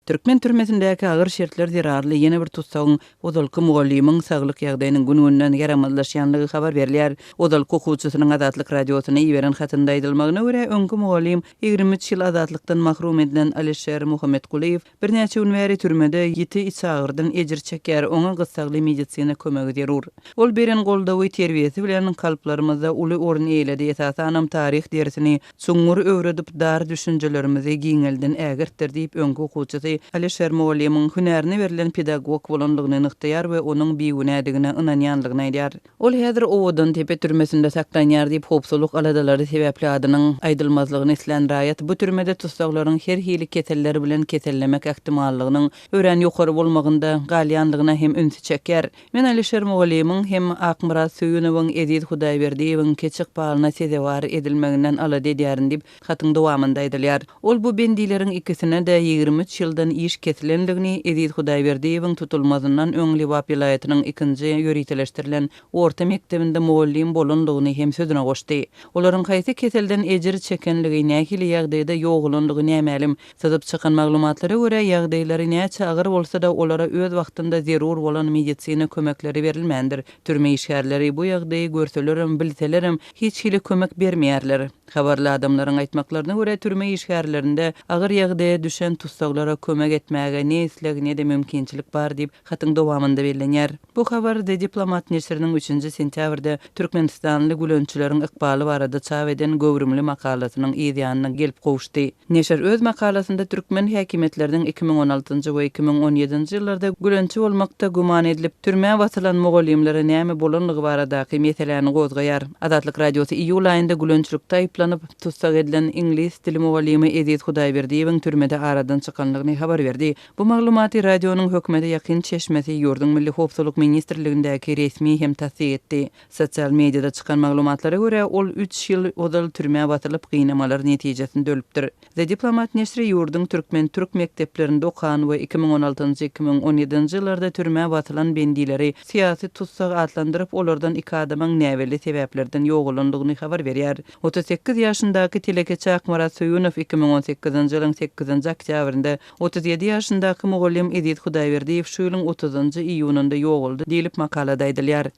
Türkmen türmesindäki agyr şertler zirarly ýene bir tutsagyň Ozalky mugallimyň saglyk ýagdaýynyň gününden yaramazlaşýanlygy habar berilýär. Ozalky okuwçysynyň Azatlyk radiosyna ýiberen hatynda aýdylmagyna görä, öňkü mugallim 23 ýyl azatlikdan mahrum edilen Alişer Muhamedkuliýew bir näçe gün bäri türmede ýiti içagyrdan ejir çeker, oňa gyssagly medisina kömegi zerur. Ol beren goldawy terbiýesi bilen kalplarymyzda uly orun eýledi. Esasanam tarih dersini suňur öwredip dar düşünjelerimizi giňelden ägirtdir diýip öňkü okuwçysy Alişer Mugallimyň hünerini verilen pedagog bolanlygyny ykdyýar we onuň biýünedigine ynanýanlygyny aýdýar. Ol häzir Owadan tepe türmesinde saklanýar diýip hopsuluk aladalary sebäpli adynyň aýdylmazlygyny islen raýat bu türmede tutsaklaryň her hili ketelleri bilen ketellemek ähtimallygynyň ören ýokary bolmagynda galýanlygyna hem ünsi çeker. Men Alişer Mugallimyň hem Akmyrat Söýünowyň Edid Hudaýberdiýewiň keçik balyna sezewar edilmeginden alady edýärin diýip hatyň dowamynda aýdylýar. Ol bu bendileriň ikisine de 23 ýyldan iş kesilenligini Edid Hudaýberdiýewiň tutulmazyndan öňli Wap vilayatynyň 2-nji ýöriteleşdirilen orta mektebinde muallim bolanlygyny hem sözüne goşdy. Olaryň haýsy keselden ejir çekenligi nähili ýagdaýda ýoklanlygy nämälim. Sazyp çykan maglumatlara görä ýagdaýlary näçe agyr bolsa da olara öz wagtynda zerur bolan medisina kömekleri berilmendir. Türme işgärleri bu ýagdaýy görselerim, bilselerim hiç hili kömek bermeýärler. Habarly adamlaryň aýtmaklaryna görä türme işgärlerinde agyr ýagdaýa düşen tutsaklara kömek etmäge ne isleg ne de mümkinçilik bar diýip hatyň dowamynda bellenýär. Bu habar de Diplomat neşriniň 3-nji sentýabrda Türkmenistanly gülönçüleriň ykbaly barada çap eden göwrümli makalasynyň ýa-da gelip gowuşdy. Neşr öz makalasynda türkmen häkimetlerining 2016-njy we 2017-nji ýyllarda gülönçü bolmakda guman edilip türmäge wasylan mugallimlere näme bolanlygy baradaky meselelerini gozgaýar. Azatlyk radiosy iýul aýynda gülönçülükde aýyplanyp tutsak edilen inglis dili mugallimy Edid Hudaýberdiýewiň türmede aradan çykanlygyny habar berdi. Bu maglumaty radionyň hökümete ýakyn çeşmesi ýurdun milli howpsuzlyk ministrligindäki resmi hem tasdiq etdi. Sosial mediada çykan maglumatlara görä ol 3 ýyl odal türmäge watylyp gynamalar netijesinde ölüpdir. The Diplomat neşri ýurdun türkmen türk mekteplerinde okan we 2016-2017-nji ýyllarda türmäge watylan bendileri siýasy tutsak atlandyryp olardan iki adamyň näweli sebäplerden ýoklandygyny habar berýär. 38 ýaşyndaky Telekeçi Akmyrat Söýünow 2018-nji ýylyň 8-nji oktýabrynda 37 ýaşyndaky mugallim Edid Hudaýberdiýew şu ýylyň 30-njy iýunynda ýogaldy diýilip makalada aýdylýar.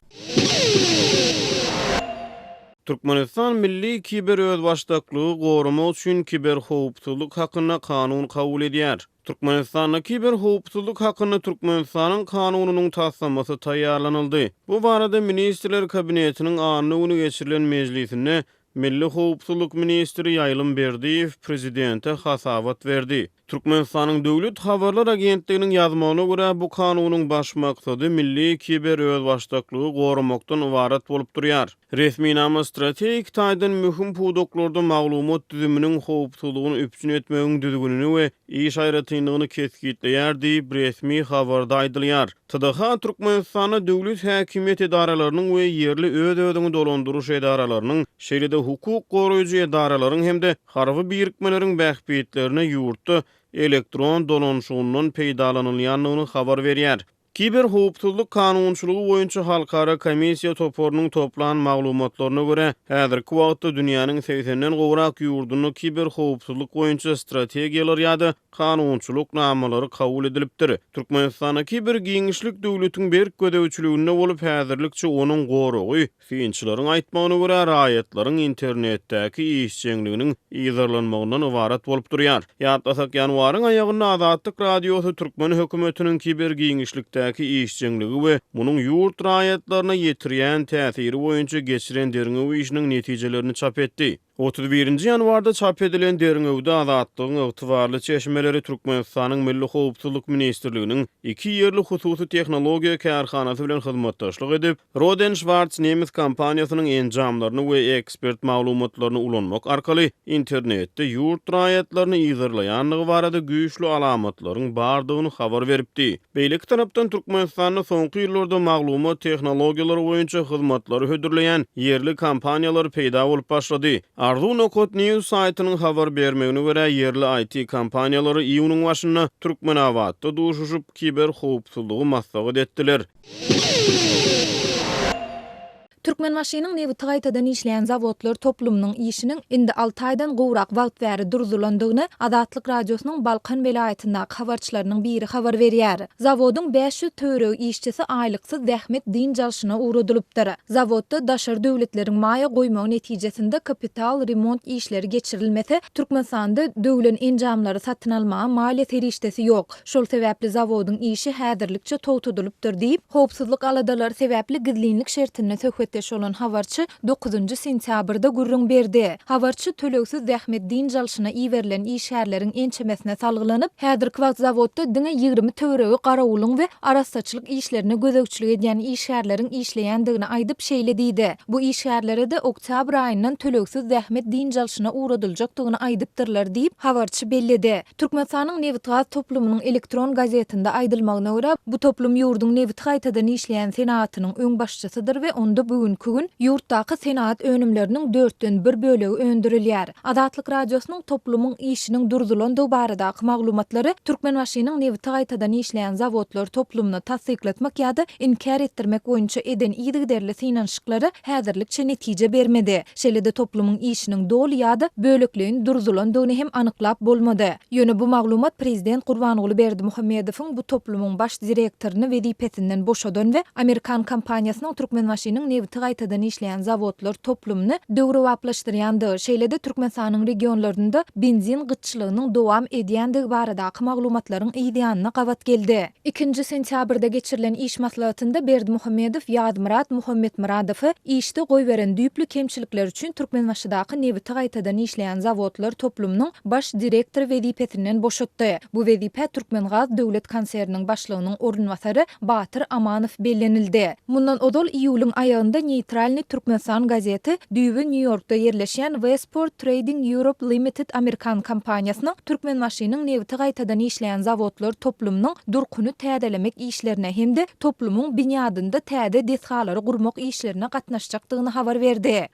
Türkmenistan milli kiber öz başdaklygy gorumak üçin kiber howpsuzlyk hakyna kanun kabul edýär. Türkmenistanyň kiber howpsuzlyk hakyna Türkmenistanyň kanunynyň tasdiklamasy taýýarlanyldy. Bu barada Ministrler Kabinetiniň anyny güni geçirilen mejlisinde Milli howpsuzlyk ministri Ýaýlym Berdiýew prezidente hasawat berdi. Türkmenistanyň döwlet habarlar agentliginiň ýazmagyna görä bu kanunyň baş maksady milli kiber öz başdaklygy gorumakdan ibaret bolup durýar. Resmi nama strategik taýdan mühim puwdoklarda maglumat düzüminiň howpsuzlygyny üpçün etmegiň düzgünini we iş aýratynlygyny kesgitleýär diýip resmi habarda aýdylýar. TDH Türkmenistana döwlet häkimiýet edaralarynyň we ýerli öz-özüni dolandyryş edaralarynyň şeýle-de hukuk goraýjy edaralaryň hemde harby birikmeleriň bähbiyetlerine ýurtda elektron dolanşygynyň peýdalanylýanlygyny habar berýär. Kiber howpsuzlyk kanunçylygy boýunça halkara komissiýa toporunyň toplan maglumatlaryna görä, häzirki wagtda dünýäniň 80den gowrak ýurdunu kiber howpsuzlyk boýunça strategiýalar ýa-da kanunçylyk namalary kabul edilipdir. Türkmenistana kiber giňişlik döwletiň berk gödäwçiliginde bolup häzirlikçe onuň goragy, fiýinçileriň aýtmagyna görä raýatlaryň internetdäki işçiliginiň ýazarlanmagynyň ibaret bolup durýar. Ýa-da ýanwaryň aýagyna Azatlyk radiosy Türkmen hökümetiniň kiber giňişlik işçiligi we munyň ýurt raýatlaryna ýetirýän täsiri boýunça geçiren derňew işiniň netijelerini çap etdi. 31-nji ýanwarda çap edilen derňewde Azatlygyň ygtybarly çeşmeleri Türkmenistanyň Milli Howpsuzlyk Ministrliginiň 2 ýerli hususy tehnologiýa kärhanasy bilen hyzmatdaşlyk edip, Roden Schwarz nemis kompaniýasynyň enjamlaryny we ekspert maglumatlaryny ulanmak arkaly internetde ýurt raýatlaryny ýazarlaýanlygy barada güýçli alamatlaryň bardygyny habar beripdi. Beýlik tarapdan Türkmenistanyň soňky ýyllarda maglumat tehnologiýalary boýunça hyzmatlary hödürleýän ýerli kompaniýalar peýda bolup başlady. Ardu.net News saytynyň habar bermegine görä ýerli IT kompaniýalary iýunyň başyna Türkmenabatda duşuşyp kiber howpsuzlygy maslahat etdiler. Türkmenbaşynyň nebiti gaýtadan işleýän zawodlar toplumynyň işiniň indi 6 aýdan gowrak wagt bäri durdulandygyny Azatlyk radiosynyň Balkan welaýatyndaky habarçylarynyň biri habar berýär. Zawodyň 500 töwereg işçisi aýlyksy zähmet diň jalşyna uğradylypdyr. Zawodda daşary döwletleriň maýa goýmagy netijesinde kapital remont işleri geçirilmese Türkmenistanda döwlet enjamlary satyn almaga maliýet terişdesi ýok. Şol sebäpli zawodyň işi häzirlikçe towtudylypdyr diýip howpsuzlyk aladalary sebäpli gizlinlik şertine söhbetdeş bolan habarçy 9 sentýabrda gurrun berdi. Habarçy töleksiz zähmet diň jalşyna iýerilen işgärleriň ençemesine salgylanyp, häzirki wagt zawodda diňe 20 töweregi garawulyň we arasaçylyk işlerine gözegçilik edýän işgärleriň işleýändigini aýdyp şeýle diýdi. Bu işgärlere de oktyabr aýyndan töleksiz zähmet diň jalşyna uğradyljakdygyny aýdypdyrlar diýip habarçy bellidi. Türkmenistanyň Nebit Gaz toplumynyň elektron gazetinde aýdylmagyna görä, bu toplum ýurduň nebit gaýtadan işleýän senatynyň öň başçysydyr we onda bugünkü gün ýurtdaky senat önümleriniň 4den 1 bölegi öndürilýär. Azatlyk radiosynyň toplumyň işiniň durdulandygy baradaky maglumatlary Türkmenbaşynyň nebit gaýtadan işleýän zawodlar toplumyny tasdikletmek ýa-da inkar etdirmek boýunça eden ýygyderli synanşyklary häzirlikçe netije bermedi. Şeýle-de toplumyň işiniň dol ýa-da bölekligiň durdulandygyny hem anyklap bolmady. Ýöne bu maglumat prezident Gurbanuly Berdimuhammedowyň bu toplumyň baş direktoryny wezipetinden boşadan we Amerikan kompaniýasynyň Türkmenbaşynyň nebit gaýtadan işleýän zawodlar toplumyny döwrewaplaşdyrýandygy, şeýle-de Türkmenistanyň regionlarynda benzin gyçylygynyň dowam edýändigi baradaky maglumatlaryň ýygynyna gawat geldi. 2 sentýabrda geçirilen iş maslahatynda Berdimuhammedow Ýadmurat Muhammetmuradowy işde goýberen düýpli kemçilikler üçin Türkmenbaşydaky nebit gaýtadan işleýän zawodlar toplumynyň baş direktory wezipetinden boşatdy. Bu wezipet Türkmengaz döwlet konserniniň başlygynyň ornwasary Batyr Amanow bellenildi. Mundan odol iýulyň aýagynda Neytralny Türkmenistan gazeti düýbi New Yorkda ýerleşýän Westport Trading Europe Limited Amerikan kompaniýasynyň Türkmenbaşynyň nebit gaýtadan işleýän zawodlar toplumynyň durkuny täzelemek işlerine hem-de toplumyň binýadynda täze deshalary gurmak işlerine gatnaşjakdygyny habar berdi.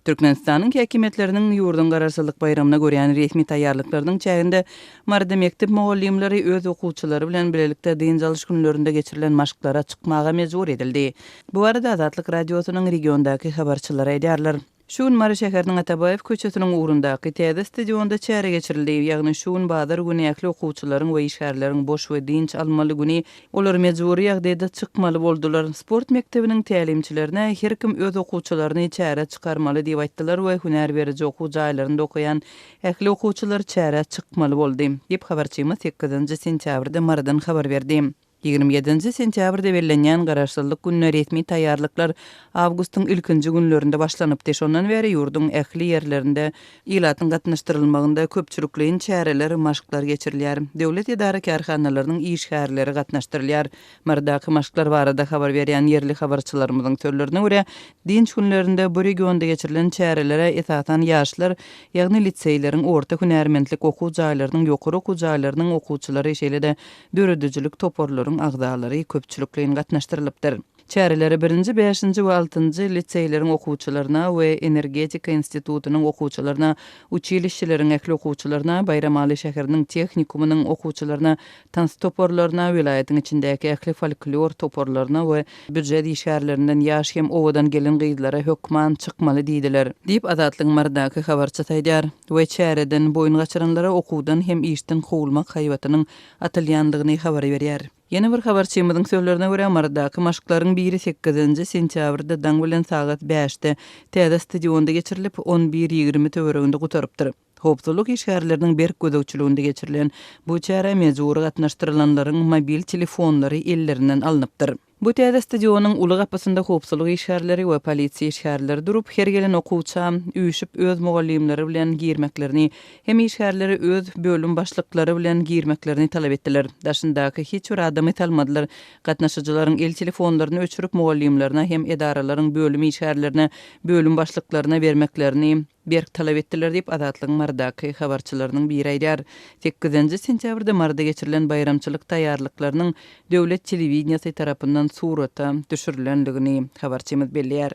Türkmenistanyň häkimetleriniň ýurdun gararsızlyk bayramyna görýän resmi taýýarlyklarynyň çäginde marda mektep mugallimleri öz okuwçylary bilen birlikde diň jalyş günlerinde geçirilen maşklara çykmaga mejbur edildi. Bu arada Azatlyk radiosynyň regiondaky habarçylary aýdýarlar. Şuun Mara şäheriniň Atabayew köçesiniň ugrundaky täze stadionda çäre geçirildi. Ýagny şuun bazar güni ähli okuwçylaryň we işgärleriň boş we dinç almaly güni olar mejburi ýagdaýda çykmaly boldular. Sport mektebiniň tälimçilerine her kim öz okuwçylaryny çäre çykarmaly diýip aýtdylar we hünär berici okuw jaýlarynda okuyan ähli okuwçylar çäre çykmaly boldy diýip habarçymyz 8 sentýabrda Maradan habar berdi. 27 sentýabrda bellenýän garaşsyzlyk gününe resmi taýýarlyklar awgustyň ilkinji günlerinde başlanypdy. Şondan beri ýurdun ähli ýerlerinde ilatyň gatnaşdyrylmagynda köpçülikliň çäreler, maşklar geçirilýär. Döwlet idara karhanalarynyň işgärleri gatnaşdyrylýar. Mardaky maşklar barada habar berýän yerli habarçylarymyzyň sözlerine görä, dinç günlerinde bu regionda geçirilen çärelere esasan ýaşlar, ýagny liseýleriň, orta hünärmendlik okuw jaýlarynyň, ýokary okuw jaýlarynyň okuwçylary şeýle-de döredüjilik toporlaryň agdalary köpçülikliň gatnaşdyrylypdyr. Çäreleri 1-nji, 5-nji we 6-njy liseýleriň okuwçylaryna we Energetika institutynyň okuwçylaryna, uçilişçileriň ähli okuwçylaryna, Bayramaly şäheriniň tehnikumynyň okuwçylaryna, tans toporlaryna, vilayatyň içindäki ähli folklor toporlaryna we büdjet işgärlerinden ýaş hem owadan gelen gyýdylara hökman çykmaly diýdiler. Diýip Azatlyk Mardaky habarçy taýdýar. We çäreden boyun gaçyranlara okuwdan hem işden howulmak haýwatynyň atylýandygyny habar berýär. Yeni bir habarçymyzyň sözlerine görä Mardaky maşklaryň biri 8 sentýabrda daň bilen sagat 5-de täze stadionda geçirilip 11:20 töwereginde gutarypdyr. Howpsuzlyk işgärleriniň berk gözegçiliginde geçirilen bu çäre mejburi gatnaşdyrylanlaryň mobil telefonlary ellerinden alınıpdyr. Bu täze stadionun uly gapysynda howpsuzlyk işgärleri we polisiýa işgärleri durup her gelen okuwça üýüşip öz mugallimleri bilen girmeklerini hem işgärleri öz bölüm başlyklary bilen girmeklerini talap etdiler. Daşyndaky hiç bir adam etalmadylar. Gatnaşyjylaryň el telefonlaryny öçürüp mugallimlerine hem edaralaryň bölüm işgärlerine, bölüm başlyklaryna bermeklerini berk talap etdiler diýip Azatlyk Mardaky habarçylarynyň biri aýdýar. 8 sentýabrda Marda geçirilen bayramçylyk taýýarlyklarynyň döwlet telewizionýasy tarapyndan surata düşürilendigini habarçymyz belliýär.